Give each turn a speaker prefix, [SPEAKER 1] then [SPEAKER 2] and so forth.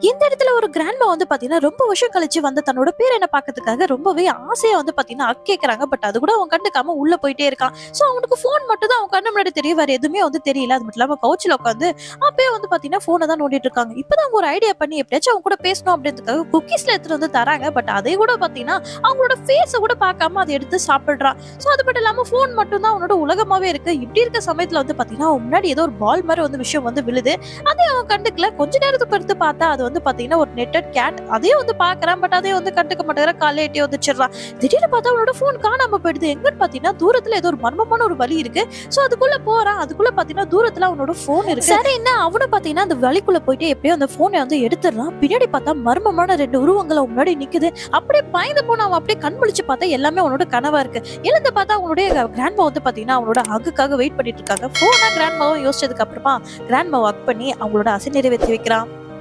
[SPEAKER 1] இந்த இடத்துல ஒரு கிராண்ட்மா வந்து பாத்தீங்கன்னா ரொம்ப வருஷம் கழிச்சு வந்து தன்னோட பேரனை பாக்கிறதுக்காக ரொம்பவே ஆசையா வந்து பாத்தீங்கன்னா கேக்குறாங்க. பட் அது கூட அவன் கண்டுக்காம உள்ள போயிட்டே இருக்கான். சோ அவனுக்கு போன் மட்டும் தான் அவன் கண்ணு முன்னாடி தெரியும், வேற எதுவுமே வந்து தெரியல. அது மட்டும் இல்லாம கவுச்சில உட்காந்து அப்பயே வந்து பாத்தீங்கன்னா போனை தான் நோண்டிட்டு இருக்காங்க. இப்பதான் அவங்க ஒரு ஐடியா பண்ணி எப்படியாச்சும் அவங்க கூட பேசணும் அப்படின்றதுக்காக குக்கீஸ்ல எடுத்துட்டு வந்து தராங்க. பட் அதை கூட பாத்தீங்கன்னா அவங்களோட ஃபேஸ கூட பார்க்காம அதை எடுத்து சாப்பிடுறான். சோ அது மட்டும் இல்லாம போன் மட்டும் தான் அவனோட உலகமாவே இருக்கு. இப்படி இருக்க சமயத்துல வந்து பாத்தீங்கன்னா அவன் முன்னாடி ஏதோ ஒரு பால் மாதிரி வந்து விஷயம் வந்து விழுது. அதை அவன் கண்டுக்கல. கொஞ்ச நேரத்துக்கு பொறுத்து பார்த்தா அது வந்து பாத்தீங்கன்னா ஒரு நெட்டட் கேட். அதையும் வந்து பாக்குறான். பட் அதையும் வந்து கண்டுக்க மாட்டேங்கிறான். காலையில எட்டி வந்துச்சிடறான். திடீர்னு பார்த்தா அவனோட போன் காணாம போயிடுது. எங்கன்னு பாத்தீங்கன்னா தூரத்துல ஏதோ ஒரு மர்மமான ஒரு வழி இருக்கு. சோ அதுக்குள்ள போறான். அதுக்குள்ள பாத்தீங்கன்னா தூரத்துல அவனோட போன் இருக்கு. சரி என்ன அவனு பாத்தீங்கன்னா அந்த வழிக்குள்ள போயிட்டு எப்படியோ அந்த போனை வந்து எடுத்துறான். பின்னாடி பார்த்தா மர்மமான ரெண்டு உருவங்கள் அவன் முன்னாடி நிக்குது. அப்படியே பயந்து போன அவன் அப்படியே கண் முழிச்சு பார்த்தா எல்லாமே அவனோட கனவா இருக்கு. எழுந்து பார்த்தா அவனுடைய கிராண்ட்மா வந்து பாத்தீங்கன்னா அவனோட ஹக்குக்காக வெயிட் பண்ணிட்டு இருக்காங்க. போனா கிராண்ட்மாவும் யோசிச்சதுக்கு அப்புறமா கிராண்ட்மாவை ஹக் பண்ணி அவங்களோட ஆசை நிறைவேற்றி வைக்கிறான்.